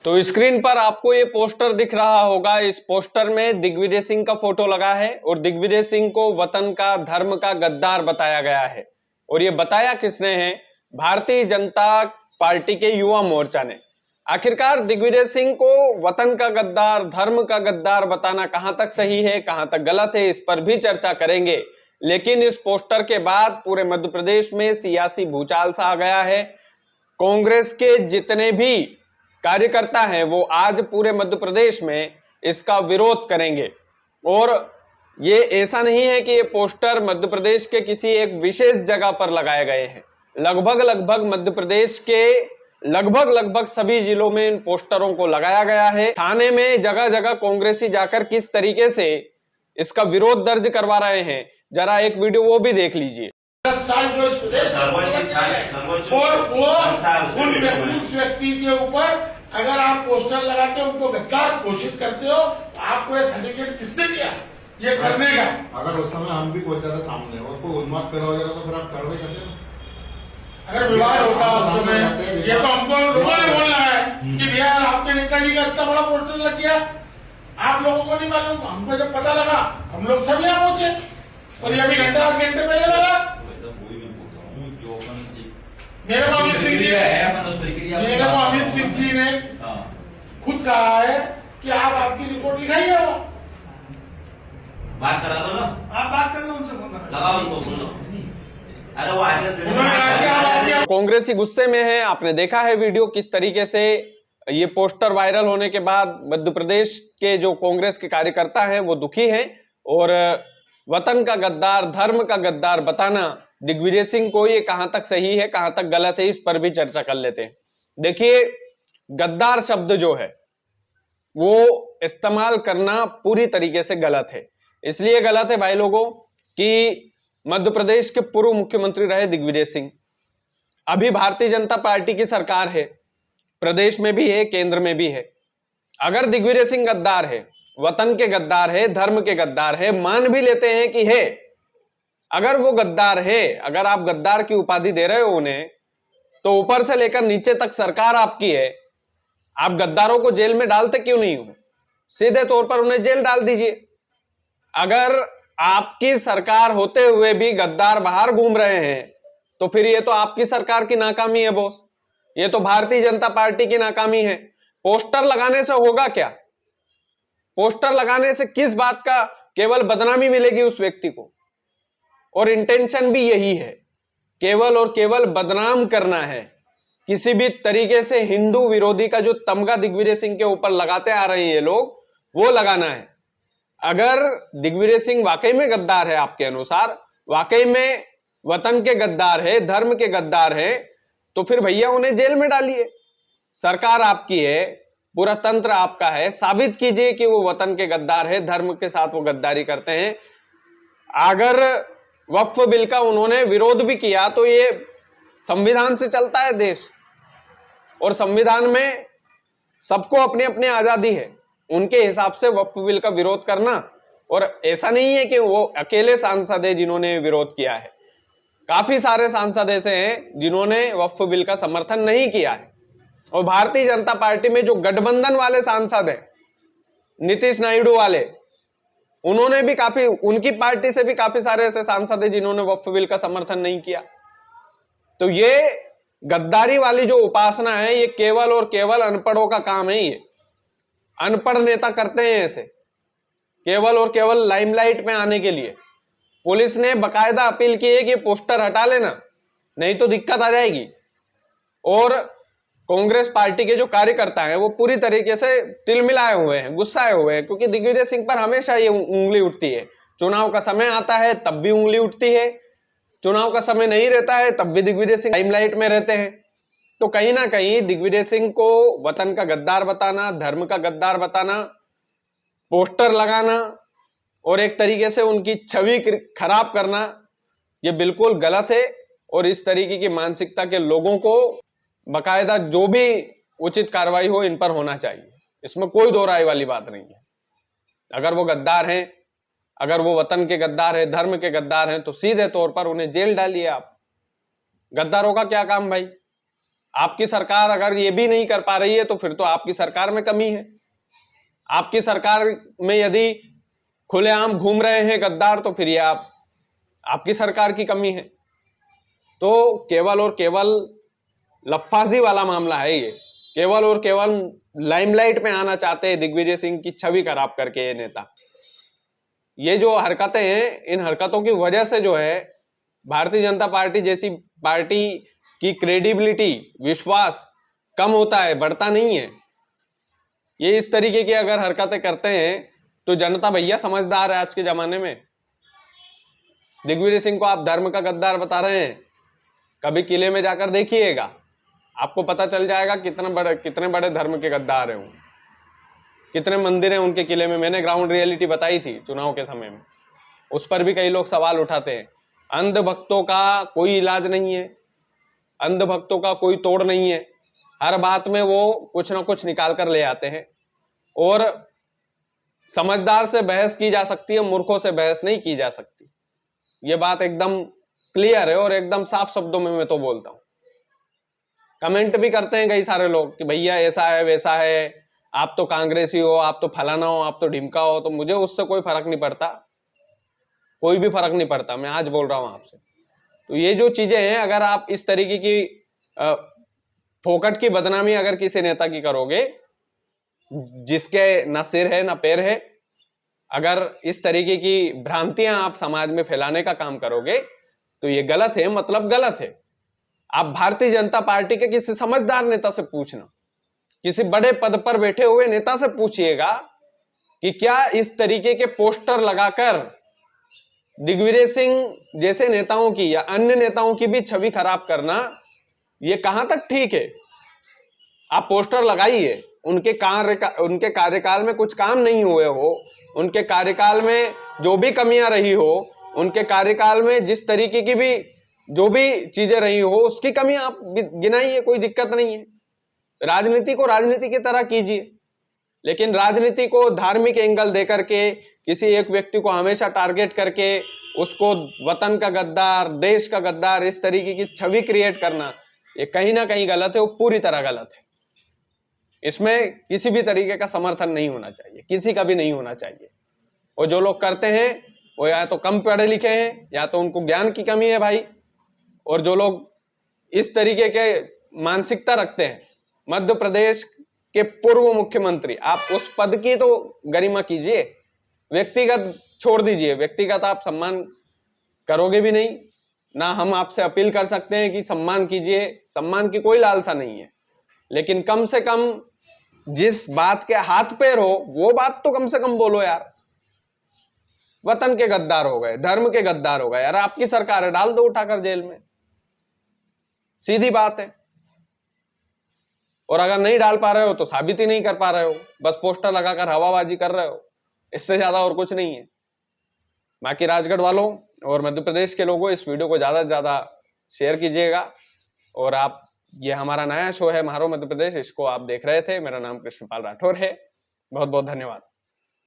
तो स्क्रीन पर आपको ये पोस्टर दिख रहा होगा। इस पोस्टर में दिग्विजय सिंह का फोटो लगा है और दिग्विजय सिंह को वतन का, धर्म का गद्दार बताया गया है। और ये बताया किसने है? भारतीय जनता पार्टी के युवा मोर्चा ने। आखिरकार दिग्विजय सिंह को वतन का गद्दार, धर्म का गद्दार बताना कहां तक सही है, कहां तक गलत है, इस पर भी चर्चा करेंगे। लेकिन इस पोस्टर के बाद पूरे मध्य प्रदेश में सियासी भूचाल सा आ गया है। कांग्रेस के जितने भी कार्यकर्ता हैं वो आज पूरे मध्य प्रदेश में इसका विरोध करेंगे। और ये ऐसा नहीं है कि ये पोस्टर मध्य प्रदेश के किसी एक विशेष जगह पर लगाए गए हैं। लगभग मध्य प्रदेश के लगभग सभी जिलों में इन पोस्टरों को लगाया गया है। थाने में जगह जगह कांग्रेसी जाकर किस तरीके से इसका विरोध दर्ज करवा रहे हैं, जरा एक वीडियो वो भी देख लीजिए। 10 साल जो इस प्रदेश और वो उस व्यक्ति के ऊपर अगर आप पोस्टर लगा के उनको गद्दार घोषित करते हो तो आपको ये सर्टिफिकेट किसने दिया ये करने का? अगर उस समय हम भी पहुंचा था सामने और कोई उन्माद पैदा हो जाता तो फिर आप कार्रवाई करते हो। अगर विवाद होता उस समय, ये तो हमको लोगों ने बोलना है कि भैया आपके नेताजी का इतना बड़ा पोस्टर लग गया, आप लोगों को नहीं मालूम। हमको जब पता लगा हम लोग सब यहाँ पहुंचे और ये अभी घंटे पहले लगा। मेरे को अमित सिंह जी ने खुद कहा है कि आप आपकी रिपोर्ट लिखाइए। वो बात करा दो ना, आप बात कर लो उनसे, लगाओ उनको, बोलो। अरे वो आगे कांग्रेसी गुस्से में है। आपने देखा है वीडियो किस तरीके से ये पोस्टर वायरल होने के बाद मध्य प्रदेश के जो कांग्रेस के कार्यकर्ता हैं वो दुखी हैं। और वतन का गद्दार, धर्म का गद्दार बताना दिग्विजय सिंह को ये कहां तक सही है, कहां तक गलत है, इस पर भी चर्चा कर लेते हैं। देखिए, गद्दार शब्द जो है वो इस्तेमाल करना पूरी तरीके से गलत है। इसलिए गलत है भाई लोगों कि मध्य प्रदेश के पूर्व मुख्यमंत्री रहे दिग्विजय सिंह। अभी भारतीय जनता पार्टी की सरकार है, प्रदेश में भी है, केंद्र में भी है। अगर दिग्विजय सिंह गद्दार है, वतन के गद्दार है, धर्म के गद्दार है, मान भी लेते हैं कि है, अगर वो गद्दार है, अगर आप गद्दार की उपाधि दे रहे हो उन्हें, तो ऊपर से लेकर नीचे तक सरकार आपकी है। आप गद्दारों को जेल में डालते क्यों नहीं हो? सीधे तौर पर उन्हें जेल डाल दीजिए। अगर आपकी सरकार होते हुए भी गद्दार बाहर घूम रहे हैं तो फिर ये तो आपकी सरकार की नाकामी है बॉस, ये तो भारतीय जनता पार्टी की नाकामी है। पोस्टर लगाने से होगा क्या? पोस्टर लगाने से किस बात का केवल बदनामी मिलेगी उस व्यक्ति को? और इंटेंशन भी यही है, केवल और केवल बदनाम करना है। किसी भी तरीके से हिंदू विरोधी का जो तमगा दिग्विजय सिंह के ऊपर लगाते आ रहे हैं ये लोग, वो लगाना है। अगर दिग्विजय सिंह वाकई में गद्दार है, आपके अनुसार वाकई में वतन के गद्दार है, धर्म के गद्दार है, तो फिर भैया उन्हें जेल में डालिए। सरकार आपकी है, पूरा तंत्र आपका है, साबित कीजिए कि वो वतन के गद्दार है, धर्म के साथ वो गद्दारी करते हैं। अगर वक्फ बिल का उन्होंने विरोध भी किया तो ये संविधान से चलता है देश, और संविधान में सबको अपनी अपनी आजादी है, उनके हिसाब से वक्फ बिल का विरोध करना। और ऐसा नहीं है कि वो अकेले सांसद है जिन्होंने विरोध किया है, काफी सारे सांसद ऐसे हैं जिन्होंने वक्फ बिल का समर्थन नहीं किया है। और भारतीय जनता पार्टी में जो गठबंधन वाले सांसद हैं, नीतीश नायडू वाले, उन्होंने भी काफी, उनकी पार्टी से भी काफी सारे ऐसे सांसद हैं जिन्होंने वक्फ बिल का समर्थन नहीं किया। तो ये गद्दारी वाली जो उपासना है ये केवल और केवल अनपढ़ों का काम है। ये अनपढ़ नेता करते हैं ऐसे, केवल और केवल लाइमलाइट में आने के लिए। पुलिस ने बकायदा अपील की है कि पोस्टर हटा लेना, नहीं तो दिक्कत आ जाएगी। और कांग्रेस पार्टी के जो कार्यकर्ता हैं वो पूरी तरीके से तिलमिलाए हुए हैं, गुस्साए हुए हैं, क्योंकि दिग्विजय सिंह पर हमेशा ये उंगली उठती है। चुनाव का समय आता है तब भी उंगली उठती है, चुनाव का समय नहीं रहता है तब भी दिग्विजय सिंह लाइमलाइट में रहते हैं। तो कहीं ना कहीं दिग्विजय सिंह को वतन का गद्दार बताना, धर्म का गद्दार बताना, पोस्टर लगाना और एक तरीके से उनकी छवि खराब करना, ये बिल्कुल गलत है। और इस तरीके की मानसिकता के लोगों को बकायदा जो भी उचित कार्रवाई हो इन पर होना चाहिए, इसमें कोई दो राय वाली बात नहीं है। अगर वो गद्दार हैं, अगर वो वतन के गद्दार हैं, धर्म के गद्दार हैं, तो सीधे तौर पर उन्हें जेल डालिए आप। गद्दारों का क्या काम भाई? आपकी सरकार अगर ये भी नहीं कर पा रही है तो फिर तो आपकी सरकार में कमी है। आपकी सरकार में यदि खुलेआम घूम रहे हैं गद्दार तो फिर ये आपकी सरकार की कमी है। तो केवल और केवल लफाजी वाला मामला है ये। केवल और केवल लाइमलाइट में आना चाहते हैं दिग्विजय सिंह की छवि खराब करके ये नेता। ये जो हरकतें हैं, इन हरकतों की वजह से जो है भारतीय जनता पार्टी जैसी पार्टी की क्रेडिबिलिटी, विश्वास कम होता है, बढ़ता नहीं है। ये इस तरीके की अगर हरकतें करते हैं तो जनता भैया समझदार है आज के जमाने में। दिग्विजय सिंह को आप धर्म का गद्दार बता रहे हैं, कभी किले में जाकर देखिएगा, आपको पता चल जाएगा कितने बड़े धर्म के गद्दार हैं वो, कितने मंदिर हैं उनके किले में। मैंने ग्राउंड रियलिटी बताई थी चुनाव के समय में, उस पर भी कई लोग सवाल उठाते हैं। अंधभक्तों का कोई इलाज नहीं है, अंधभक्तों का कोई तोड़ नहीं है। हर बात में वो कुछ ना कुछ निकाल कर ले आते हैं। और समझदार से बहस की जा सकती है, मूर्खों से बहस नहीं की जा सकती। ये बात एकदम क्लियर है और एकदम साफ शब्दों में मैं तो बोलता हूं। कमेंट भी करते हैं कई सारे लोग कि भैया ऐसा है वैसा है, आप तो कांग्रेसी हो, आप तो फलाना हो, आप तो ढिमका हो। तो मुझे उससे कोई फर्क नहीं पड़ता, कोई भी फर्क नहीं पड़ता। मैं आज बोल रहा हूं आपसे। तो ये जो चीजें हैं, अगर आप इस तरीके की फोकट की बदनामी अगर किसी नेता की करोगे जिसके ना सिर है ना पैर है, अगर इस तरीके की भ्रांतियां आप समाज में फैलाने का काम करोगे तो ये गलत है, मतलब गलत है। आप भारतीय जनता पार्टी के किसी समझदार नेता से पूछना, किसी बड़े पद पर बैठे हुए नेता से पूछिएगा कि क्या इस तरीके के पोस्टर लगाकर दिग्विजय सिंह जैसे नेताओं की या अन्य नेताओं की भी छवि खराब करना ये कहां तक ठीक है। आप पोस्टर लगाइए, उनके कार्यकाल में कुछ काम नहीं हुए हो, उनके कार्यकाल में जो भी कमियां रही हो, उनके कार्यकाल में जिस तरीके की भी जो भी चीजें रही हो उसकी कमियां आप गिनाइए, कोई दिक्कत नहीं है। राजनीति को राजनीति की तरह कीजिए, लेकिन राजनीति को धार्मिक एंगल देकर के किसी एक व्यक्ति को हमेशा टारगेट करके उसको वतन का गद्दार, देश का गद्दार, इस तरीके की छवि क्रिएट करना ये कहीं ना कहीं गलत है, वो पूरी तरह गलत है। इसमें किसी भी तरीके का समर्थन नहीं होना चाहिए, किसी का भी नहीं होना चाहिए। और जो लोग करते हैं वो या तो कम पढ़े लिखे हैं या तो उनको ज्ञान की कमी है भाई। और जो लोग इस तरीके के मानसिकता रखते हैं, मध्य प्रदेश के पूर्व मुख्यमंत्री, आप उस पद की तो गरिमा कीजिए, व्यक्तिगत छोड़ दीजिए। व्यक्तिगत आप सम्मान करोगे भी नहीं, ना हम आपसे अपील कर सकते हैं कि सम्मान कीजिए, सम्मान की कोई लालसा नहीं है। लेकिन कम से कम जिस बात के हाथ पैर हो वो बात तो कम से कम बोलो यार। वतन के गद्दार हो गए, धर्म के गद्दार हो गए यार, आपकी सरकार है, डाल दो उठाकर जेल में, सीधी बात है। और अगर नहीं डाल पा रहे हो तो साबित ही नहीं कर पा रहे हो, बस पोस्टर लगाकर हवाबाजी कर रहे हो, इससे ज्यादा और कुछ नहीं है। बाकी राजगढ़ वालों और मध्य प्रदेश के लोगों, इस वीडियो को ज्यादा से ज्यादा शेयर कीजिएगा। और आप, ये हमारा नया शो है म्हारो मध्य प्रदेश, इसको आप देख रहे थे। मेरा नाम कृष्णपाल राठौर है। बहुत बहुत धन्यवाद।